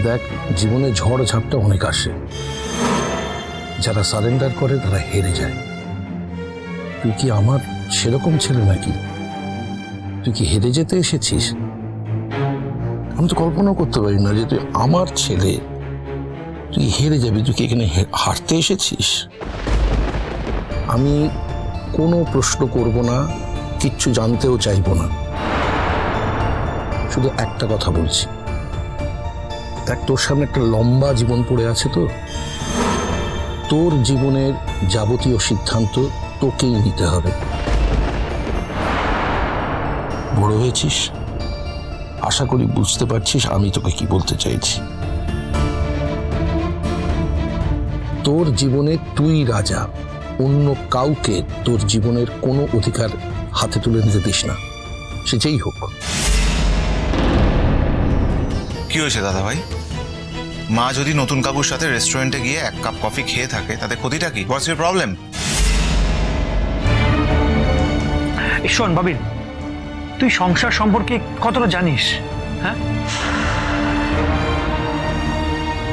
দেখ, জীবনে ঝড় ঝাপটা অনেক আসে, যারা সারেন্ডার করে তারা হেরে যায়। তুই কি আমার সেরকম ছেলে নাকি? তুই কি হেরে যেতে এসেছিস? আমি তো কল্পনা করতে পারি না যে তুই আমার ছেলে, তুই হেরে যাবি। তুই কি এখানে হারতে এসেছিস? আমি কোনো প্রশ্ন করব না, কিচ্ছু জানতেও চাইবো না। শুধু একটা কথা বলছি, দেখ, তোর সামনে একটা লম্বা জীবন পড়ে আছে। তো তোর জীবনের যাবতীয় সিদ্ধান্ত তোকেই নিতে হবে। বড় হয়েছিস, আশা করি বুঝতে পারছিস আমি তোকে কি বলতে চাইছি। তোর জীবনে তুই রাজা, অন্য কাউকে তোর জীবনের কোনো অধিকার হাতে তুলে নিতে দিস না, সে যেই হোক। কি হয়েছে দাদা ভাই? মা যদি নতুন কাকুর সাথে রেস্টুরেন্টে গিয়ে এক কাপ কফি খেয়ে থাকে, তাতে ক্ষতিটা কি? What's your problem? শোন বাবিন, তুই সংসার সম্পর্কে কতটা জানিস? হ্যাঁ,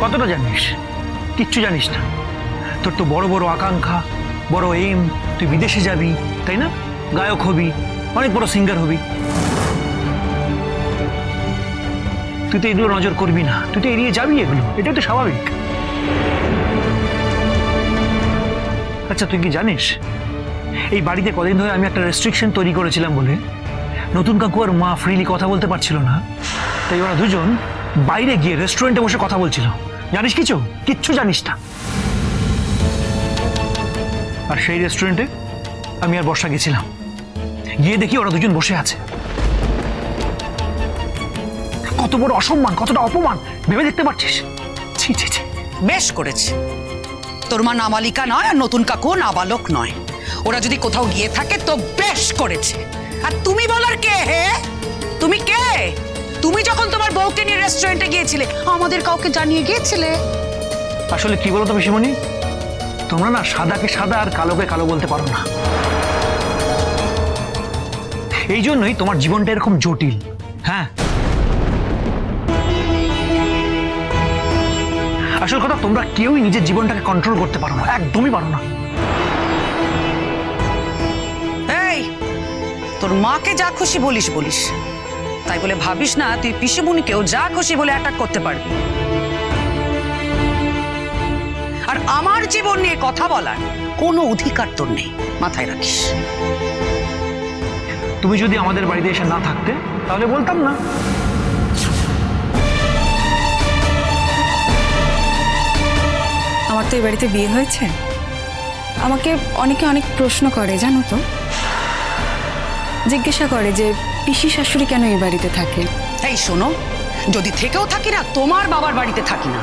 কতটা জানিস? কিচ্ছু জানিস না। তোর তো বড় বড় আকাঙ্ক্ষা, বড় এইম, তুই বিদেশে যাবি, তাই না? গায়ক হবি, অনেক বড় সিঙ্গার হবি। তুই তো এগুলো নজর করবি না, তুই তো এড়িয়ে যাবি এগুলো, এটাই তো স্বাভাবিক। আচ্ছা, তুই কি জানিস এই বাড়িতে কদিন ধরে আমি একটা রেস্ট্রিকশন তৈরি করেছিলাম বলে নতুন কাকু আর মা ফ্রিলি কথা বলতে পারছিল না, তাই ওরা দুজন বাইরে গিয়ে রেস্টুরেন্টে বসে কথা বলছিল। জানিস কিছু? কিচ্ছু জানিস না। আর সেই রেস্টুরেন্টে আমি আর বর্ষা গেছিলাম, গিয়ে দেখি ওরা দুজন বসে আছে। কত বড় অসম্মান, কতটা অপমান ভেবে দেখতে পারছিস? ছি ছি ছি। বেশ করেছে। তোর মা নাবালিকা নয় আর নতুন কাকু নাবালক নয়। ওরা যদি কোথাও গিয়ে থাকে তো বেশ করেছে। আর তুমি বলার কে? হে, তুমি কে? তুমি যখন তোমার বউকে নিয়ে রেস্টুরেন্টে গিয়েছিলে আমাদের কাউকে জানিয়ে গিয়েছিলে? আসলে কি বলতো পিসিমণি, তোমরা না সাদাকে সাদা আর কালোকে কালো বলতে পারো না। এই জন্যই তোমার জীবনটা এরকম জটিল। হ্যাঁ, আসল কথা, তোমরা কেউই নিজের জীবনটাকে কন্ট্রোল করতে পারো না, একদমই পারো না। এই, তোর মাকে যা খুশি বলিস বলিস, তাই বলে ভাবিস না তুই পিসিমণিকেও যা খুশি বলে অ্যাটাক করতে পারবি। আর আমার জীবন নিয়ে কথা বলার কোনো অধিকার তোর নেই, মাথায় রাখিস। তুমি যদি আমাদের বাড়িতে এসে না থাকতে তাহলে বলতাম না। আমার তো এই বাড়িতে বিয়ে হয়েছে, আমাকে অনেকে অনেক প্রশ্ন করে জানো তো, জিজ্ঞাসা করে যে পিসি শাশুড়ি কেন এই বাড়িতে থাকে। এই শোনো, যদি থেকেও থাকি না, তোমার বাবার বাড়িতে থাকি না।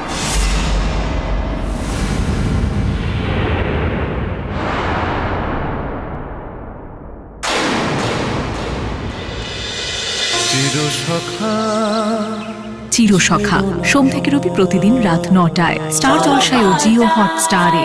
চিরসখা সোম থেকে রবি প্রতিদিন রাত ৯টায় স্টার জলসায় ও জিও হটস্টারে।